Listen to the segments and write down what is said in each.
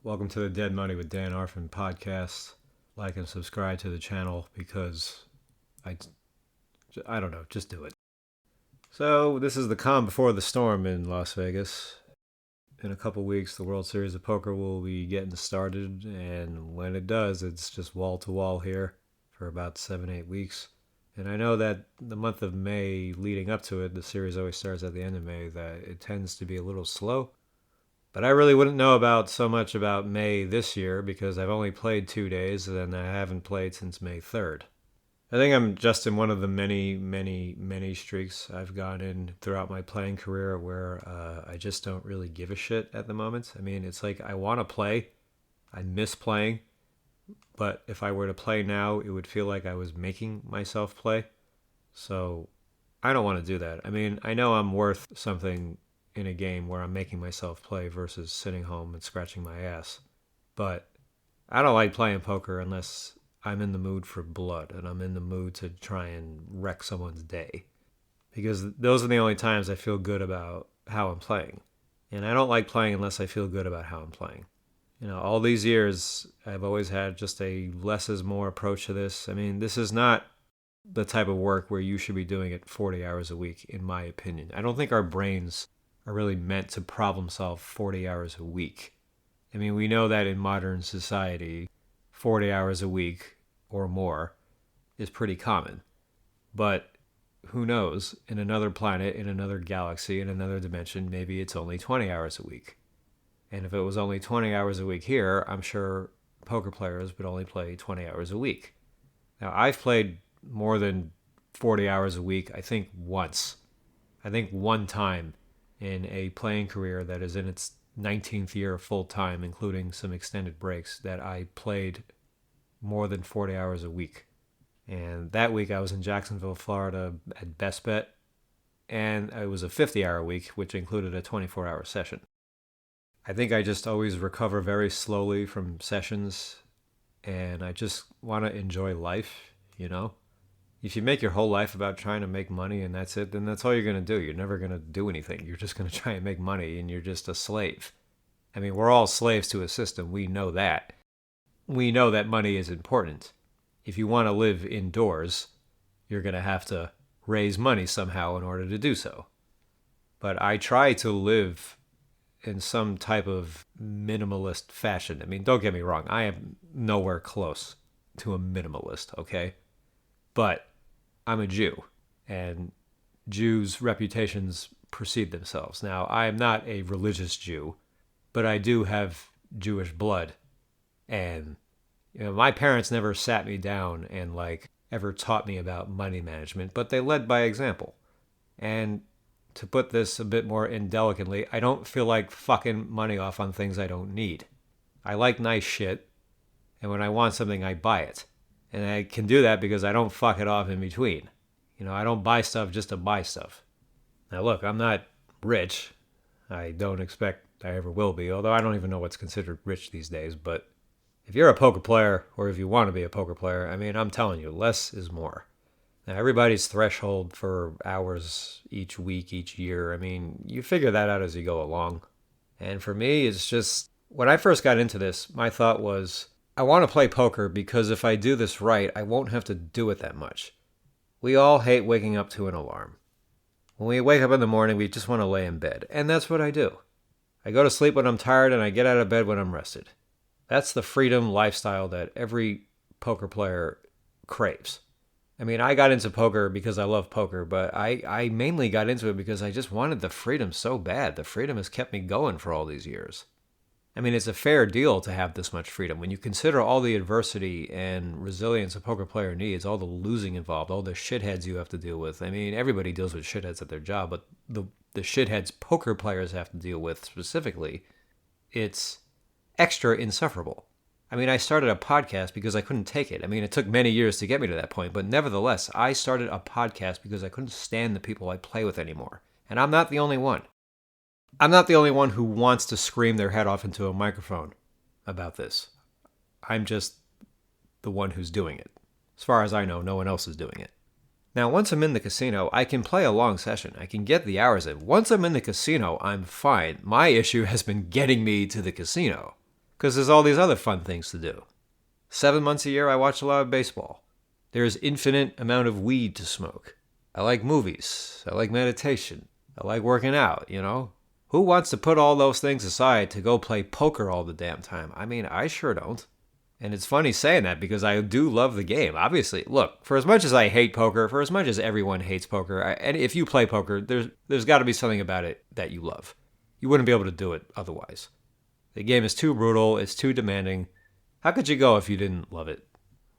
Welcome to the Dead Money with Dan Arfin podcast. Like and subscribe to the channel because I don't know, just do it. So this is the calm before the storm in Las Vegas. In a couple weeks, the World Series of Poker will be getting started, and when it does, it's just wall to wall here for about 7-8 weeks. And I know that the month of May leading up to it, the series always starts at the end of May, that it tends to be a little slow. But I really wouldn't know so much about May this year because I've only played 2 days and I haven't played since May 3rd. I think I'm just in one of the many streaks I've gone in throughout my playing career where I just don't really give a shit at the moment. I mean, it's like I want to play. I miss playing. But if I were to play now, it would feel like I was making myself play. So I don't want to do that. I mean, I know I'm worth something in a game where I'm making myself play versus sitting home and scratching my ass. But I don't like playing poker unless I'm in the mood for blood and I'm in the mood to try and wreck someone's day. Because those are the only times I feel good about how I'm playing. And I don't like playing unless I feel good about how I'm playing. You know, all these years, I've always had just a less is more approach to this. I mean, this is not the type of work where you should be doing it 40 hours a week, in my opinion. I don't think our brains are really meant to problem solve 40 hours a week. I mean, we know that in modern society, 40 hours a week or more is pretty common. But who knows, in another planet, in another galaxy, in another dimension, maybe it's only 20 hours a week. And if it was only 20 hours a week here, I'm sure poker players would only play 20 hours a week. Now, I've played more than 40 hours a week, I think once. I think one time in a playing career that is in its 19th year full time, including some extended breaks, that I played more than 40 hours a week. And that week I was in Jacksonville, Florida at Best Bet, and it was a 50-hour week, which included a 24-hour session. I think I just always recover very slowly from sessions, and I just want to enjoy life, you know? If you make your whole life about trying to make money and that's it, then that's all you're going to do. You're never going to do anything. You're just going to try and make money, and you're just a slave. I mean, we're all slaves to a system. We know that. We know that money is important. If you want to live indoors, you're going to have to raise money somehow in order to do so. But I try to live in some type of minimalist fashion. I mean, don't get me wrong. I am nowhere close to a minimalist, okay? But I'm a Jew, and Jews' reputations precede themselves. Now, I am not a religious Jew, but I do have Jewish blood. And you know, my parents never sat me down and ever taught me about money management, but they led by example. And to put this a bit more indelicately, I don't feel like fucking money off on things I don't need. I like nice shit, and when I want something, I buy it. And I can do that because I don't fuck it off in between. You know, I don't buy stuff just to buy stuff. Now look, I'm not rich. I don't expect I ever will be, although I don't even know what's considered rich these days. But if you're a poker player, or if you want to be a poker player, I mean, I'm telling you, less is more. Now, everybody's threshold for hours each week, each year, I mean, you figure that out as you go along. And for me, it's just, when I first got into this, my thought was, I want to play poker because if I do this right, I won't have to do it that much. We all hate waking up to an alarm. When we wake up in the morning, we just want to lay in bed. And that's what I do. I go to sleep when I'm tired and I get out of bed when I'm rested. That's the freedom lifestyle that every poker player craves. I mean, I got into poker because I love poker, but I mainly got into it because I just wanted the freedom so bad. The freedom has kept me going for all these years. I mean, it's a fair deal to have this much freedom. When you consider all the adversity and resilience a poker player needs, all the losing involved, all the shitheads you have to deal with. I mean, everybody deals with shitheads at their job, but the shitheads poker players have to deal with specifically, it's extra insufferable. I mean, I started a podcast because I couldn't take it. I mean, it took many years to get me to that point, but nevertheless, I started a podcast because I couldn't stand the people I play with anymore. And I'm not the only one. I'm not the only one who wants to scream their head off into a microphone about this. I'm just the one who's doing it. As far as I know, no one else is doing it. Now, once I'm in the casino, I can play a long session. I can get the hours in. Once I'm in the casino, I'm fine. My issue has been getting me to the casino. Because there's all these other fun things to do. 7 months a year, I watch a lot of baseball. There's infinite amount of weed to smoke. I like movies. I like meditation. I like working out, you know? Who wants to put all those things aside to go play poker all the damn time? I mean, I sure don't. And it's funny saying that because I do love the game. Obviously, look, for as much as I hate poker, for as much as everyone hates poker, and if you play poker, there's got to be something about it that you love. You wouldn't be able to do it otherwise. The game is too brutal. It's too demanding. How could you go if you didn't love it?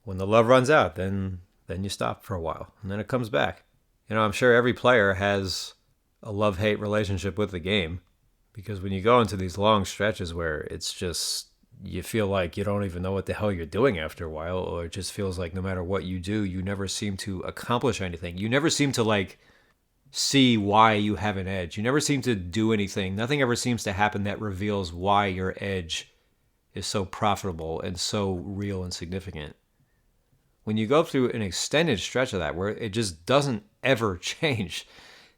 When the love runs out, then you stop for a while, and then it comes back. You know, I'm sure every player has a love-hate relationship with the game, because when you go into these long stretches where it's just, you feel like you don't even know what the hell you're doing after a while, or it just feels like no matter what you do, you never seem to accomplish anything. You never seem to, see why you have an edge. You never seem to do anything. Nothing ever seems to happen that reveals why your edge is so profitable and so real and significant. When you go through an extended stretch of that where it just doesn't ever change,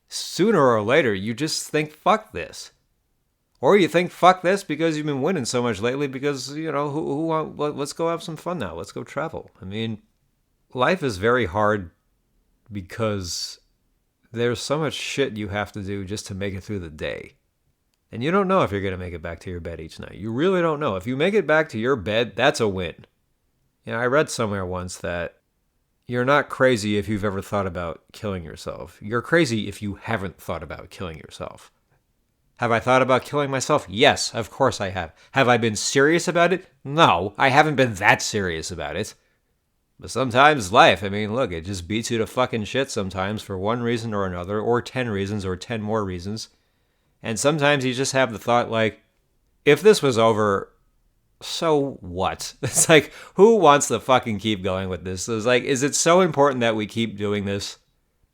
sooner or later you just think, fuck this. Or you think, fuck this because you've been winning so much lately because, you know, let's go have some fun now. Let's go travel. I mean, life is very hard because there's so much shit you have to do just to make it through the day. And you don't know if you're going to make it back to your bed each night. You really don't know. If you make it back to your bed, that's a win. You know, I read somewhere once that you're not crazy if you've ever thought about killing yourself. You're crazy if you haven't thought about killing yourself. Have I thought about killing myself? Yes, of course I have. Have I been serious about it? No, I haven't been that serious about it. But sometimes life, I mean, look, it just beats you to fucking shit sometimes for one reason or another, or 10 reasons, or 10 more reasons. And sometimes you just have the thought, if this was over, so what? It's like, who wants to fucking keep going with this? It's like, is it so important that we keep doing this?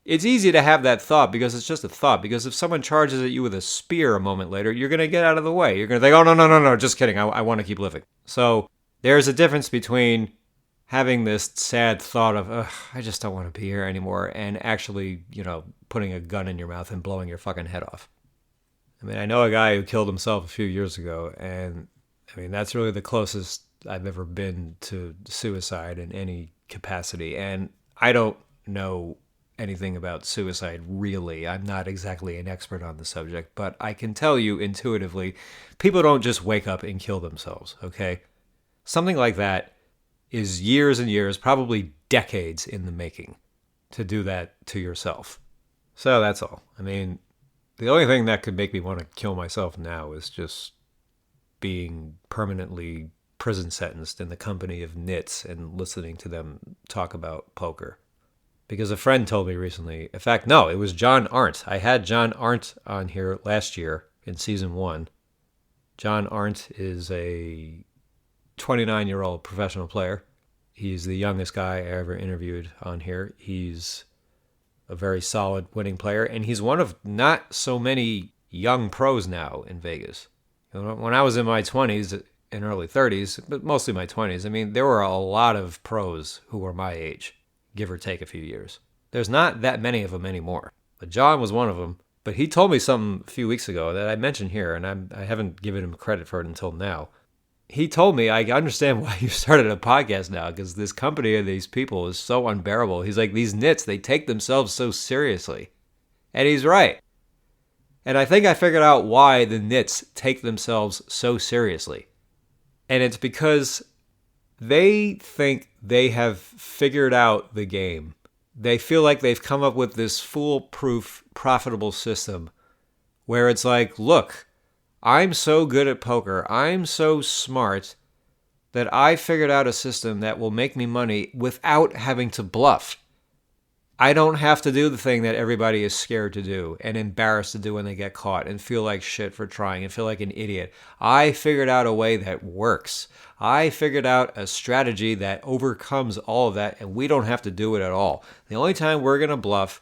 It's easy to have that thought because it's just a thought. Because if someone charges at you with a spear a moment later, you're going to get out of the way. You're going to think, oh, no, just kidding. I want to keep living. So there's a difference between having this sad thought of, I just don't want to be here anymore, and actually, putting a gun in your mouth and blowing your fucking head off. I mean, I know a guy who killed himself a few years ago, and I mean, that's really the closest I've ever been to suicide in any capacity. And I don't know anything about suicide, really. I'm not exactly an expert on the subject, but I can tell you intuitively, people don't just wake up and kill themselves, okay? Something like that is years and years, probably decades in the making, to do that to yourself. So that's all. I mean, the only thing that could make me want to kill myself now is just being permanently prison sentenced in the company of NITS and listening to them talk about poker. Because a friend told me recently, in fact, no, it was John Arndt. I had John Arndt on here last year in season 1. John Arndt is a 29-year-old professional player. He's the youngest guy I ever interviewed on here. He's a very solid winning player, and he's one of not so many young pros now in Vegas. When I was in my 20s and early 30s, but mostly my 20s, I mean, there were a lot of pros who were my age, give or take a few years. There's not that many of them anymore. But John was one of them. But he told me something a few weeks ago that I mentioned here, and I haven't given him credit for it until now. He told me, I understand why you started a podcast now, because this company of these people is so unbearable. He's like, these NITS, they take themselves so seriously. And he's right. And I think I figured out why the NITS take themselves so seriously. And it's because they think they have figured out the game. They feel like they've come up with this foolproof, profitable system where it's like, look, I'm so good at poker, I'm so smart that I figured out a system that will make me money without having to bluff. I don't have to do the thing that everybody is scared to do and embarrassed to do when they get caught and feel like shit for trying and feel like an idiot. I figured out a way that works. I figured out a strategy that overcomes all of that, and we don't have to do it at all. The only time we're going to bluff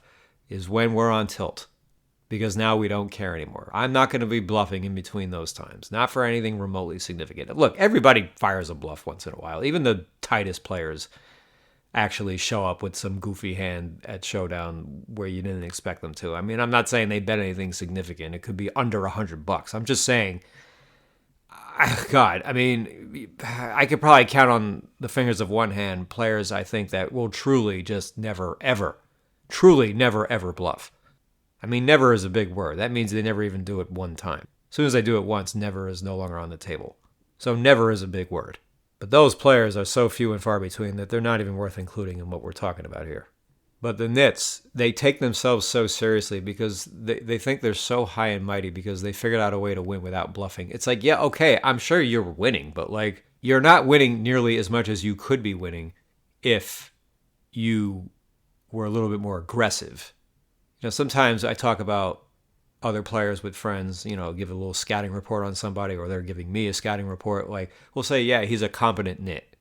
is when we're on tilt, because now we don't care anymore. I'm not going to be bluffing in between those times, not for anything remotely significant. Look, everybody fires a bluff once in a while. Even the tightest players actually show up with some goofy hand at Showdown where you didn't expect them to. I mean, I'm not saying they bet anything significant. It could be under $100. I'm just saying God, I mean, I could probably count on the fingers of one hand players I think that will truly just never, ever, truly never, ever bluff. I mean, never is a big word. That means they never even do it one time. As soon as they do it once, never is no longer on the table. So never is a big word. But those players are so few and far between that they're not even worth including in what we're talking about here. But the NITS, they take themselves so seriously because they think they're so high and mighty because they figured out a way to win without bluffing. It's like, yeah, okay, I'm sure you're winning, but like you're not winning nearly as much as you could be winning if you were a little bit more aggressive. You know, sometimes I talk about other players with friends, you know, give a little scouting report on somebody or they're giving me a scouting report. Like, we'll say, yeah, he's a competent NIT.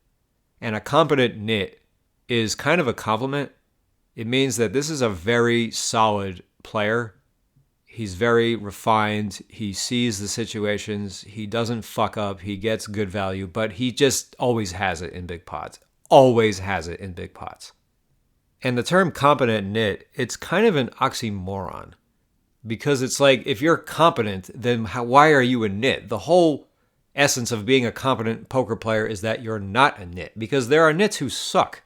And a competent NIT is kind of a compliment. It means that this is a very solid player. He's very refined. He sees the situations. He doesn't fuck up. He gets good value, but he just always has it in big pots. Always has it in big pots. And the term competent NIT, it's kind of an oxymoron. Because it's like, if you're competent, then why are you a NIT? The whole essence of being a competent poker player is that you're not a NIT. Because there are NITs who suck.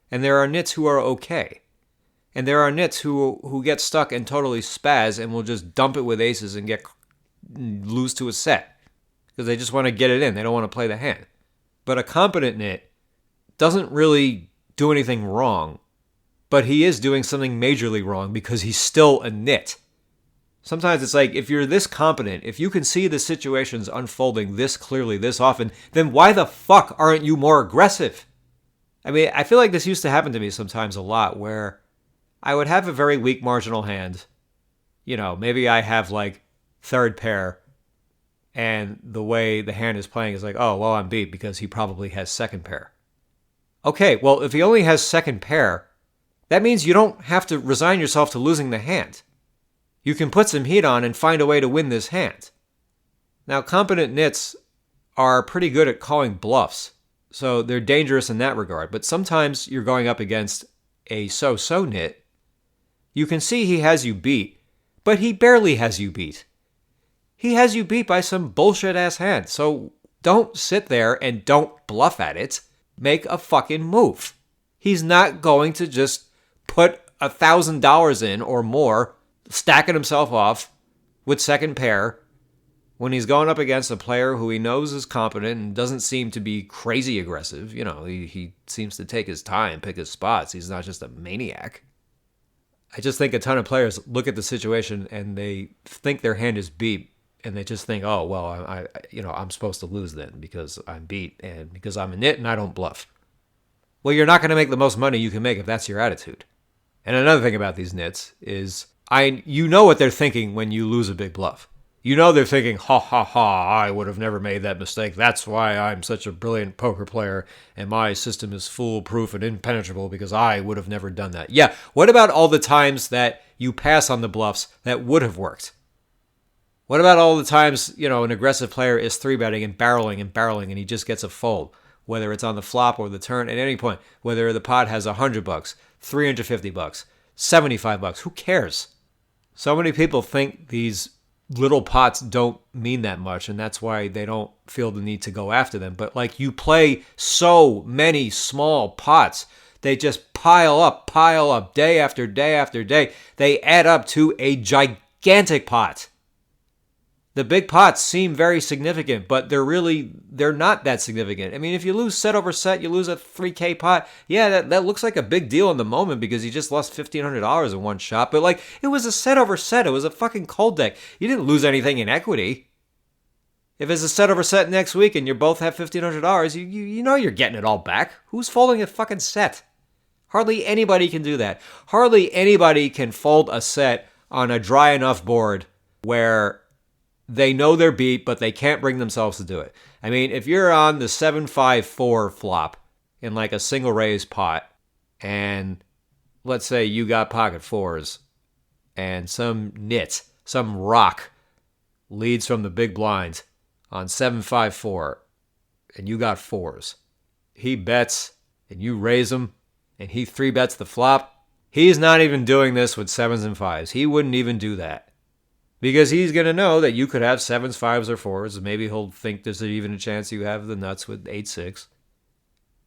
And there are NITs who are okay. And there are NITs who get stuck and totally spaz and will just dump it with aces and lose to a set. Because they just want to get it in. They don't want to play the hand. But a competent NIT doesn't really do anything wrong. But he is doing something majorly wrong because he's still a NIT. Sometimes it's like, if you're this competent, if you can see the situations unfolding this clearly, this often, then why the fuck aren't you more aggressive? I mean, I feel like this used to happen to me sometimes a lot, where I would have a very weak marginal hand. You know, maybe I have like third pair, and the way the hand is playing is like, oh, well, I'm beat because he probably has second pair. Okay, well, if he only has second pair, that means you don't have to resign yourself to losing the hand. You can put some heat on and find a way to win this hand. Now, competent NITs are pretty good at calling bluffs, so they're dangerous in that regard. But sometimes you're going up against a so-so NIT. You can see he has you beat, but he barely has you beat. He has you beat by some bullshit-ass hand, so don't sit there and don't bluff at it. Make a fucking move. He's not going to just put $1,000 in or more, stacking himself off with second pair when he's going up against a player who he knows is competent and doesn't seem to be crazy aggressive. You know, he seems to take his time, pick his spots. He's not just a maniac. I just think a ton of players look at the situation and they think their hand is beat, and they just think, oh, well, I'm supposed to lose then because I'm beat and because I'm a NIT and I don't bluff. Well, you're not going to make the most money you can make if that's your attitude. And another thing about these NITs is you know what they're thinking when you lose a big bluff. You know they're thinking, ha ha ha, I would have never made that mistake. That's why I'm such a brilliant poker player and my system is foolproof and impenetrable because I would have never done that. Yeah, what about all the times that you pass on the bluffs that would have worked? What about all the times, an aggressive player is 3-betting and barreling and he just gets a fold, whether it's on the flop or the turn at any point, whether the pot has $100, $350, $75, who cares? So many people think these little pots don't mean that much, and that's why they don't feel the need to go after them. But like, you play so many small pots, they just pile up day after day after day. They add up to a gigantic pot. The big pots seem very significant, but they're not that significant. I mean, if you lose set over set, you lose a $3K pot. Yeah, that looks like a big deal in the moment because you just lost $1,500 in one shot. But like, it was a set over set. It was a fucking cold deck. You didn't lose anything in equity. If it's a set over set next week and you both have $1,500, you know you're getting it all back. Who's folding a fucking set? Hardly anybody can do that. Hardly anybody can fold a set on a dry enough board where they know they're beat, but they can't bring themselves to do it. I mean, if you're on the 7-5-4 flop in like a single raise pot, and let's say you got pocket fours, and some NIT, some rock, leads from the big blinds on 7-5-4, and you got fours. He bets, and you raise him, and he 3-bets the flop. He's not even doing this with 7s and 5s. He wouldn't even do that. Because he's going to know that you could have 7s, 5s, or 4s. Maybe he'll think there's even a chance you have the nuts with 8-6.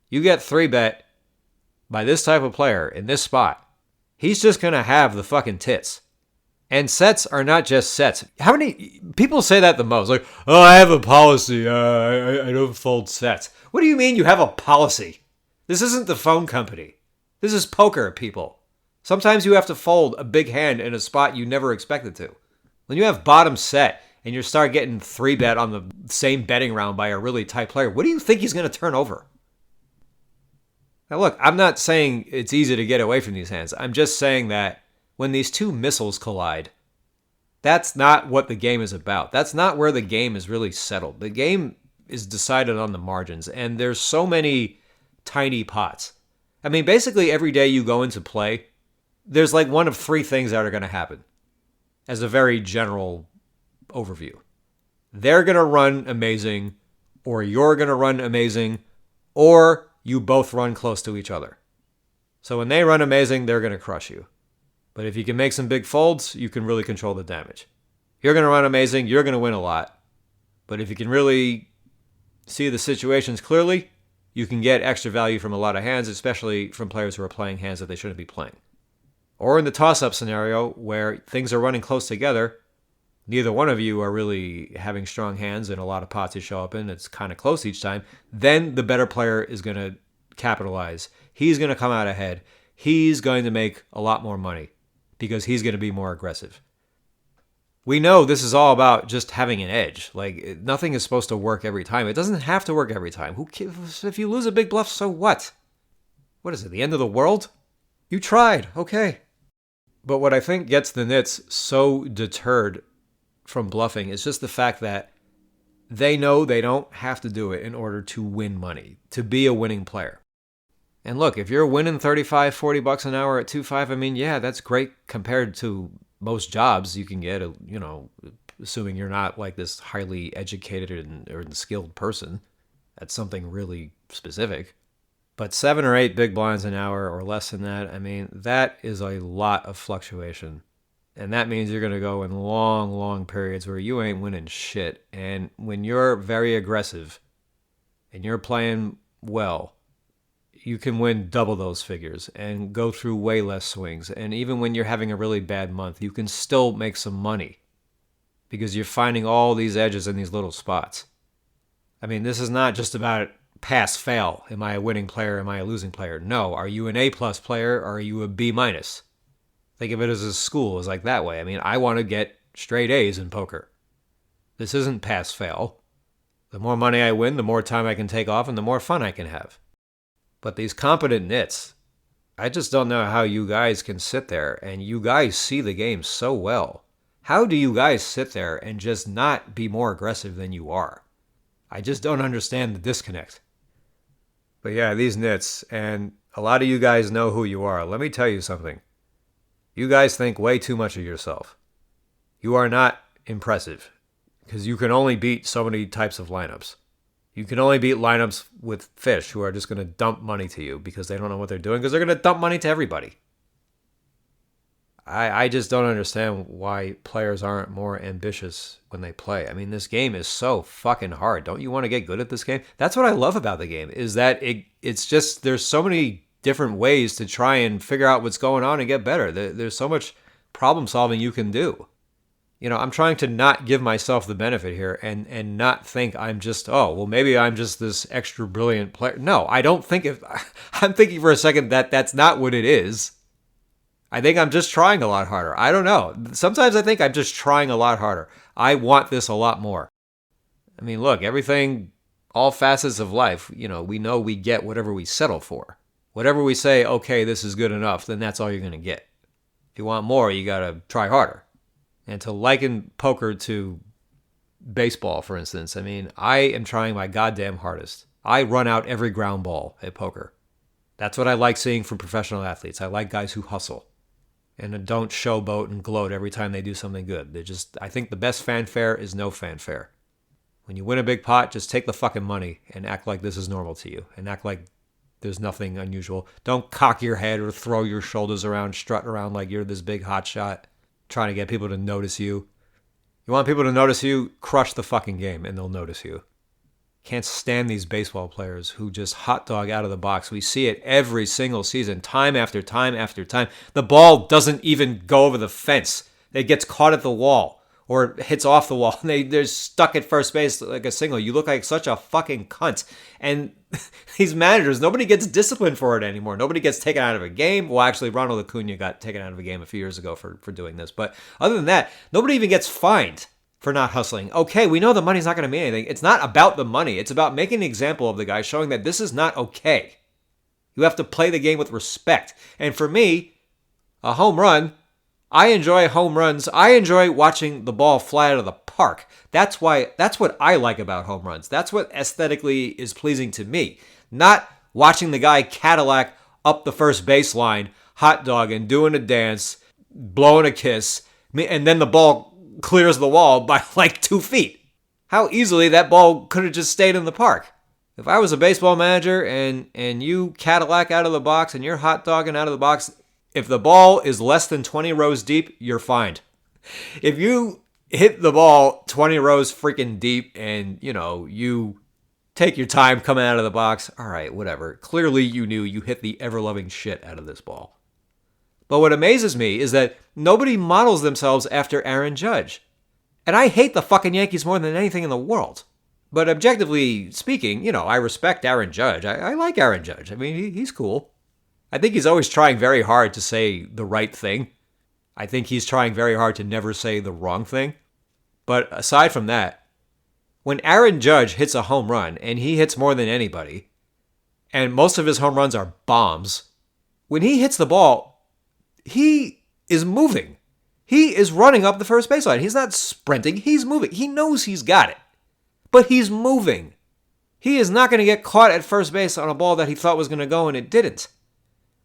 You get 3-bet by this type of player in this spot. He's just going to have the fucking tits. And sets are not just sets. How many people say that the most? Like, oh, I have a policy. I don't fold sets. What do you mean you have a policy? This isn't the phone company. This is poker, people. Sometimes you have to fold a big hand in a spot you never expected to. When you have bottom set and you start getting 3-bet on the same betting round by a really tight player, what do you think he's going to turn over? Now look, I'm not saying it's easy to get away from these hands. I'm just saying that when these two missiles collide, that's not what the game is about. That's not where the game is really settled. The game is decided on the margins, and there's so many tiny pots. I mean, basically every day you go into play, there's like one of 3 things that are going to happen. As a very general overview. They're going to run amazing, or you're going to run amazing, or you both run close to each other. So when they run amazing, they're going to crush you. But if you can make some big folds, you can really control the damage. You're going to run amazing, you're going to win a lot. But if you can really see the situations clearly, you can get extra value from a lot of hands, especially from players who are playing hands that they shouldn't be playing. Or in the toss-up scenario where things are running close together, neither one of you are really having strong hands and a lot of pots you show up in, it's kind of close each time, then the better player is going to capitalize. He's going to come out ahead. He's going to make a lot more money because he's going to be more aggressive. We know this is all about just having an edge. Like, nothing is supposed to work every time. It doesn't have to work every time. If you lose a big bluff, so what? What is it, the end of the world? You tried, okay. But what I think gets the NITS so deterred from bluffing is just the fact that they know they don't have to do it in order to win money, to be a winning player. And look, if you're winning $35, $40 an hour at 2.5, I mean, yeah, that's great compared to most jobs you can get, assuming you're not like this highly educated or skilled person at something really specific. But 7 or 8 big blinds an hour or less than that, I mean, that is a lot of fluctuation. And that means you're going to go in long, long periods where you ain't winning shit. And when you're very aggressive and you're playing well, you can win double those figures and go through way less swings. And even when you're having a really bad month, you can still make some money because you're finding all these edges in these little spots. I mean, this is not just about pass fail. Am I a winning player? Am I a losing player? No. Are you an A+ player or are you a B-? Think of it as a school, as like that way. I mean, I want to get straight A's in poker. This isn't pass fail. The more money I win, the more time I can take off and the more fun I can have. But these competent NITS, I just don't know how you guys can sit there and you guys see the game so well. How do you guys sit there and just not be more aggressive than you are? I just don't understand the disconnect. But yeah, these NITS, and a lot of you guys know who you are. Let me tell you something. You guys think way too much of yourself. You are not impressive because you can only beat so many types of lineups. You can only beat lineups with fish who are just going to dump money to you because they don't know what they're doing because they're going to dump money to everybody. I just don't understand why players aren't more ambitious when they play. I mean, this game is so fucking hard. Don't you want to get good at this game? That's what I love about the game, is that it's just, there's so many different ways to try and figure out what's going on and get better. There's so much problem solving you can do. I'm trying to not give myself the benefit here and not think I'm just, maybe I'm just this extra brilliant player. No, I don't think I'm thinking for a second that that's not what it is. I think I'm just trying a lot harder. I don't know. Sometimes I think I'm just trying a lot harder. I want this a lot more. I mean, look, everything, all facets of life, we know we get whatever we settle for. Whatever we say, okay, this is good enough, then that's all you're going to get. If you want more, you got to try harder. And to liken poker to baseball, for instance, I mean, I am trying my goddamn hardest. I run out every ground ball at poker. That's what I like seeing from professional athletes. I like guys who hustle and don't showboat and gloat every time they do something good. I think the best fanfare is no fanfare. When you win a big pot, just take the fucking money and act like this is normal to you and act like there's nothing unusual. Don't cock your head or throw your shoulders around, strut around like you're this big hot shot, trying to get people to notice you. You want people to notice you? Crush the fucking game and they'll notice you. Can't stand these baseball players who just hot dog out of the box. We see it every single season, time after time after time. The ball doesn't even go over the fence. It gets caught at the wall or hits off the wall. They're stuck at first base like a single. You look like such a fucking cunt. And these managers, nobody gets disciplined for it anymore. Nobody gets taken out of a game. Well, actually, Ronald Acuna got taken out of a game a few years ago for doing this. But other than that, nobody even gets fined for not hustling. Okay, we know the money's not going to mean anything. It's not about the money. It's about making an example of the guy, showing that this is not okay. You have to play the game with respect. And for me, a home run, I enjoy home runs. I enjoy watching the ball fly out of the park. That's what I like about home runs. That's what aesthetically is pleasing to me. Not watching the guy Cadillac up the first baseline, hot dogging, doing a dance, blowing a kiss, and then the ball clears the wall by like 2 feet. How easily that ball could have just stayed in the park. If I was a baseball manager and you Cadillac out of the box and you're hot dogging out of the box, if the ball is less than 20 rows deep, you're fined. If you hit the ball 20 rows freaking deep and, you take your time coming out of the box, all right, whatever. Clearly you knew you hit the ever-loving shit out of this ball. But what amazes me is that nobody models themselves after Aaron Judge. And I hate the fucking Yankees more than anything in the world. But objectively speaking, I respect Aaron Judge. I like Aaron Judge. I mean, he's cool. I think he's always trying very hard to say the right thing. I think he's trying very hard to never say the wrong thing. But aside from that, when Aaron Judge hits a home run, and he hits more than anybody, and most of his home runs are bombs, when he hits the ball, he is moving. He is running up the first baseline. He's not sprinting. He's moving. He knows he's got it. But he's moving. He is not going to get caught at first base on a ball that he thought was going to go and it didn't.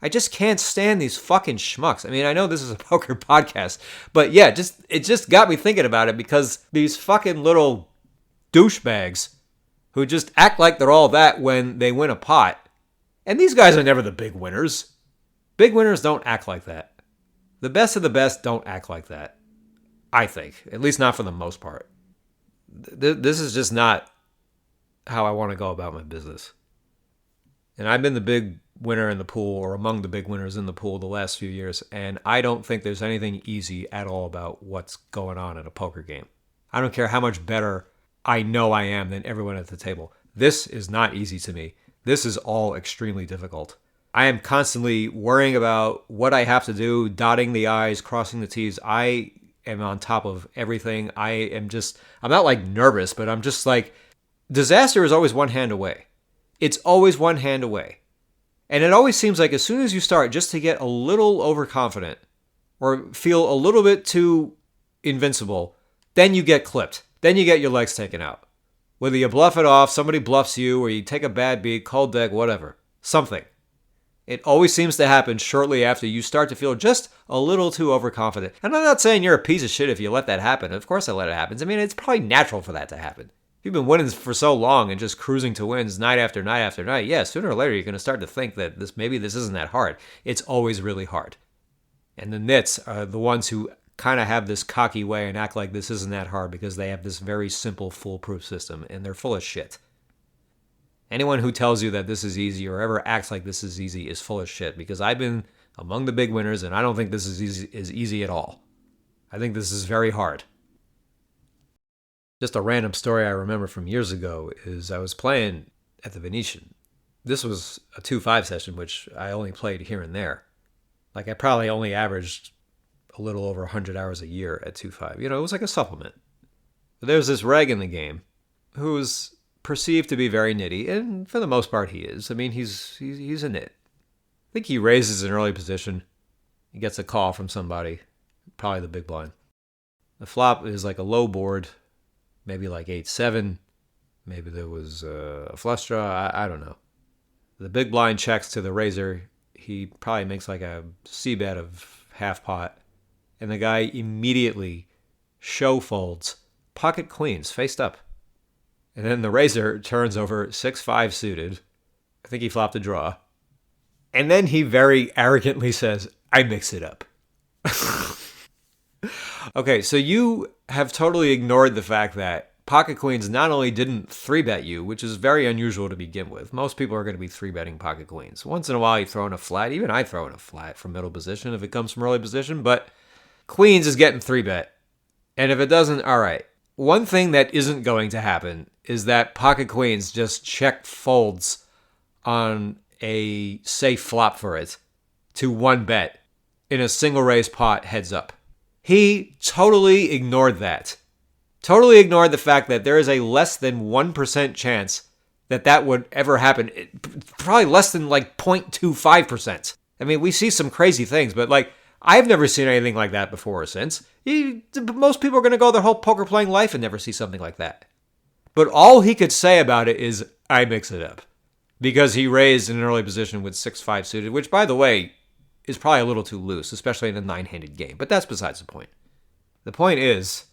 I just can't stand these fucking schmucks. I mean, I know this is a poker podcast, but yeah, it just got me thinking about it because these fucking little douchebags who just act like they're all that when they win a pot. And these guys are never the big winners. Big winners don't act like that. The best of the best don't act like that. I think. At least not for the most part. This is just not how I want to go about my business. And I've been the big winner in the pool, or among the big winners in the pool the last few years, and I don't think there's anything easy at all about what's going on in a poker game. I don't care how much better I know I am than everyone at the table. This is not easy to me. This is all extremely difficult. I am constantly worrying about what I have to do, dotting the I's, crossing the T's. I am on top of everything. I'm not like nervous, but I'm just like, disaster is always one hand away. It's always one hand away. And it always seems like as soon as you start just to get a little overconfident or feel a little bit too invincible, then you get clipped. Then you get your legs taken out. Whether you bluff it off, somebody bluffs you, or you take a bad beat, cold deck, whatever. Something. It always seems to happen shortly after you start to feel just a little too overconfident. And I'm not saying you're a piece of shit if you let that happen. Of course I let it happen. I mean, it's probably natural for that to happen. If you've been winning for so long and just cruising to wins night after night after night, yeah, sooner or later you're going to start to think that maybe this isn't that hard. It's always really hard. And the NITS are the ones who kind of have this cocky way and act like this isn't that hard because they have this very simple, foolproof system, and they're full of shit. Anyone who tells you that this is easy or ever acts like this is easy is full of shit, because I've been among the big winners and I don't think this is easy at all. I think this is very hard. Just a random story I remember from years ago is I was playing at the Venetian. This was a 2-5 session, which I only played here and there. Like I probably only averaged a little over 100 hours a year at 2-5. You know, it was like a supplement. But there's this reg in the game who's perceived to be very nitty, and for the most part he is. I mean, he's a nit. I think he raises an early position. He gets a call from somebody, probably the big blind. The flop is like a low board, maybe like 8-7. Maybe there was a flush draw. I don't know. The big blind checks to the raiser. He probably makes like a C bet of half pot. And the guy immediately show folds pocket queens faced up. And then the raiser turns over 6-5 suited. I think he flopped a draw. And then he very arrogantly says, I mix it up. Okay, so you have totally ignored the fact that pocket queens not only didn't 3-bet you, which is very unusual to begin with. Most people are going to be 3-betting pocket queens. Once in a while you throw in a flat. Even I throw in a flat from middle position if it comes from early position. But queens is getting 3-bet. And if it doesn't, all right. One thing that isn't going to happen is that pocket queens just check folds on a safe flop for it to 1-bet in a single raise pot heads up. He totally ignored that. Totally ignored the fact that there is a less than 1% chance that that would ever happen. Probably less than like 0.25%. I mean, we see some crazy things, but like, I've never seen anything like that before or since. Most people are going to go their whole poker playing life and never see something like that. But all he could say about it is, I mix it up. Because he raised in an early position with 6-5 suited, which, by the way, is probably a little too loose, especially in a 9-handed game. But that's besides the point. The point is,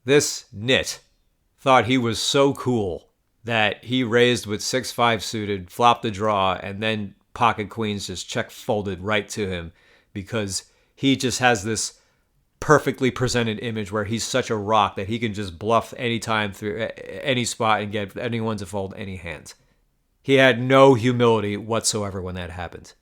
this nit thought he was so cool that he raised with 6-5 suited, flopped the draw, and then pocket queens just check folded right to him because he just has this perfectly presented image where he's such a rock that he can just bluff anytime through any spot and get anyone to fold any hand. He had no humility whatsoever when that happened.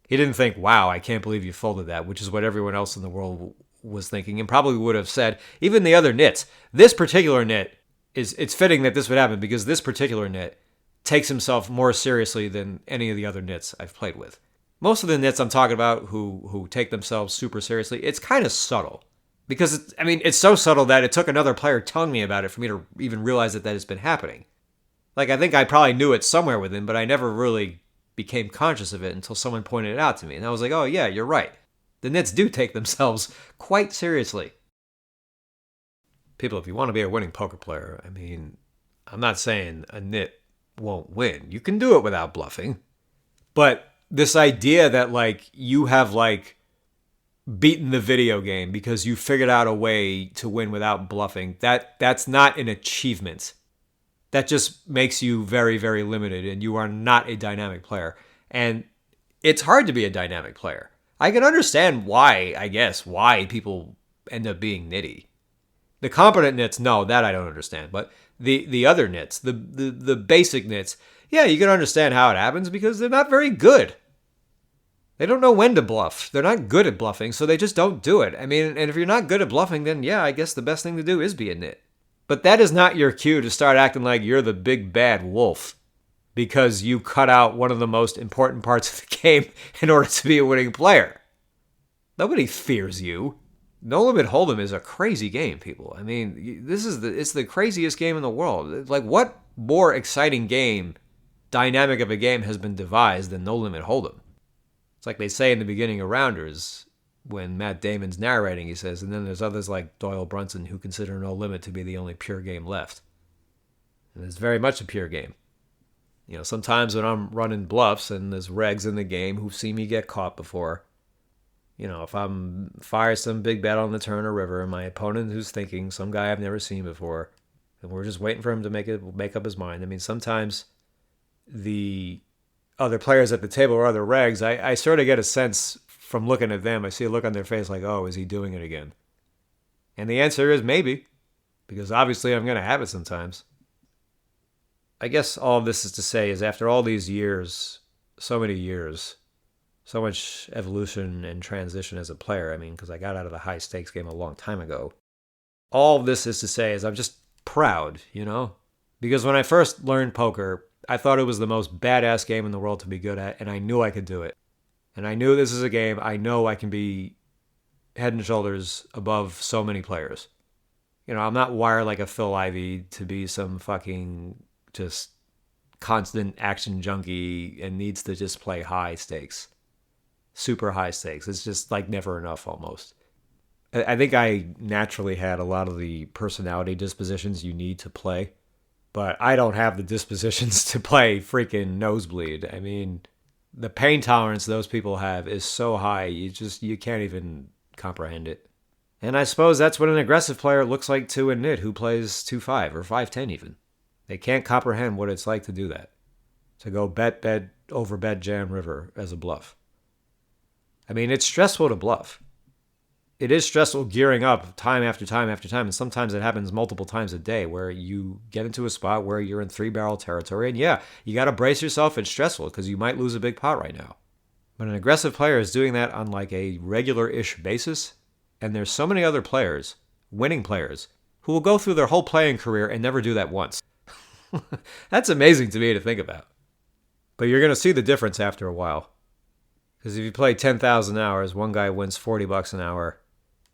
He didn't think, wow, I can't believe you folded that, which is what everyone else in the world was thinking and probably would have said. Even the other nits. This particular nit, it's fitting that this would happen because this particular nit takes himself more seriously than any of the other nits I've played with. Most of the nits I'm talking about who take themselves super seriously, it's kind of subtle. Because, it's so subtle that it took another player telling me about it for me to even realize that it's been happening. Like, I think I probably knew it somewhere within, but I never really became conscious of it until someone pointed it out to me. And I was like, oh yeah, you're right. The nits do take themselves quite seriously. People, if you want to be a winning poker player, I'm not saying a nit won't win. You can do it without bluffing. But this idea that, like, you have, like, beaten the video game because you figured out a way to win without bluffing, that's not an achievement. That just makes you very, very limited, and you are not a dynamic player. And it's hard to be a dynamic player. I can understand why people end up being nitty. The competent nits, no, that I don't understand. But the other nits, the basic nits, yeah, you can understand how it happens because they're not very good. They don't know when to bluff. They're not good at bluffing, so they just don't do it. And if you're not good at bluffing, then yeah, I guess the best thing to do is be a nit. But that is not your cue to start acting like you're the big bad wolf because you cut out one of the most important parts of the game in order to be a winning player. Nobody fears you. No Limit Hold'em is a crazy game, people. It's the craziest game in the world. Like, what more exciting game, dynamic of a game has been devised than No Limit Hold'em? It's like they say in the beginning of Rounders, when Matt Damon's narrating, he says, and then there's others like Doyle Brunson who consider No Limit to be the only pure game left. And it's very much a pure game. Sometimes when I'm running bluffs and there's regs in the game who've seen me get caught before, if I'm fire some big bet on the turn or river and my opponent who's thinking, some guy I've never seen before, and we're just waiting for him to make up his mind. Sometimes the other players at the table or other regs, I sort of get a sense from looking at them. I see a look on their face like, oh, is he doing it again? And the answer is maybe, because obviously I'm going to have it sometimes. I guess all this is to say is after all these years, so many years, so much evolution and transition as a player, because I got out of the high stakes game a long time ago. All this is to say is I'm just proud, Because when I first learned poker, I thought it was the most badass game in the world to be good at, and I knew I could do it. And I knew this is a game I know I can be head and shoulders above so many players. I'm not wired like a Phil Ivey to be some fucking just constant action junkie and needs to just play high stakes. Super high stakes. It's just like never enough almost. I think I naturally had a lot of the personality dispositions you need to play, but I don't have the dispositions to play freaking nosebleed. The pain tolerance those people have is so high, you can't even comprehend it. And I suppose that's what an aggressive player looks like to a nit who plays 2-5 or 5-10 even. They can't comprehend what it's like to do that. To go bet, over bet, jam, river as a bluff. It's stressful to bluff. it is stressful gearing up time after time after time. And sometimes it happens multiple times a day where you get into a spot where you're in 3-barrel territory. And yeah, you got to brace yourself. It's stressful because you might lose a big pot right now. But an aggressive player is doing that on like a regular-ish basis. And there's so many other players, winning players, who will go through their whole playing career and never do that once. That's amazing to me to think about. But you're going to see the difference after a while. Because if you play 10,000 hours, one guy wins $40 an hour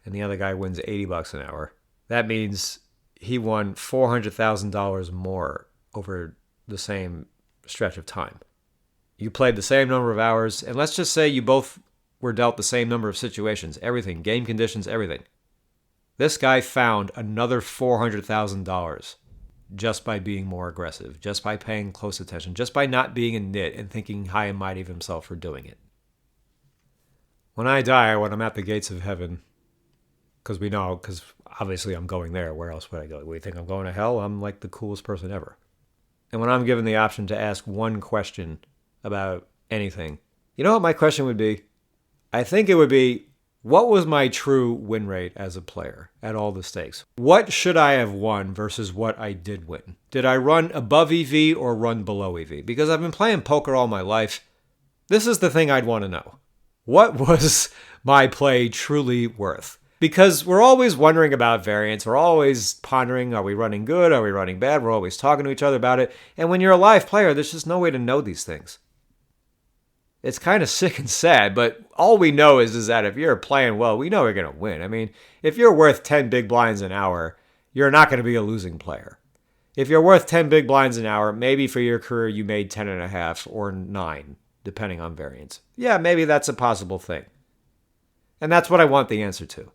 and the other guy wins $80 an hour. That means he won $400,000 more over the same stretch of time. You played the same number of hours, and let's just say you both were dealt the same number of situations, everything, game conditions, everything. This guy found another $400,000 just by being more aggressive, just by paying close attention, just by not being a nit and thinking high and mighty of himself for doing it. When I die, when I'm at the gates of heaven, because obviously I'm going there. Where else would I go? We think I'm going to hell? I'm like the coolest person ever. And when I'm given the option to ask one question about anything, you know what my question would be? I think it would be, what was my true win rate as a player at all the stakes? What should I have won versus what I did win? Did I run above EV or run below EV? Because I've been playing poker all my life. This is the thing I'd want to know. What was my play truly worth? Because we're always wondering about variance. We're always pondering, are we running good? Are we running bad? We're always talking to each other about it. And when you're a live player, there's just no way to know these things. It's kind of sick and sad, but all we know is that if you're playing well, we know you're going to win. I mean, if you're worth 10 big blinds an hour, you're not going to be a losing player. If you're worth 10 big blinds an hour, maybe for your career you made 10 and a half or 9, depending on variance. Yeah, maybe that's a possible thing. And that's what I want the answer to.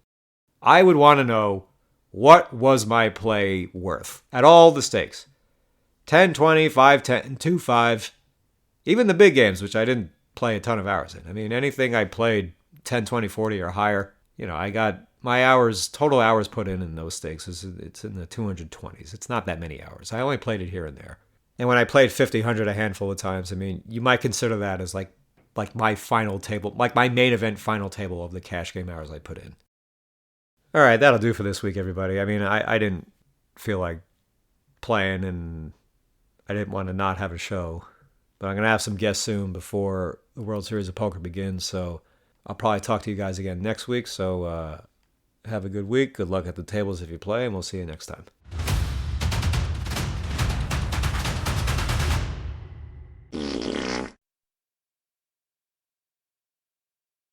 I would want to know, what was my play worth at all the stakes? 10, 20, 5, 10, 2, 5. Even the big games, which I didn't play a ton of hours in. I mean, anything I played 10, 20, 40 or higher, I got my total hours put in those stakes. It's in the 220s. It's not that many hours. I only played it here and there. And when I played 50, 100 a handful of times, I mean, you might consider that as like my final table, like my main event final table of the cash game hours I put in. All right, that'll do for this week, everybody. I mean, I didn't feel like playing, and I didn't want to not have a show. But I'm going to have some guests soon before the World Series of Poker begins, so I'll probably talk to you guys again next week. So have a good week. Good luck at the tables if you play, and we'll see you next time.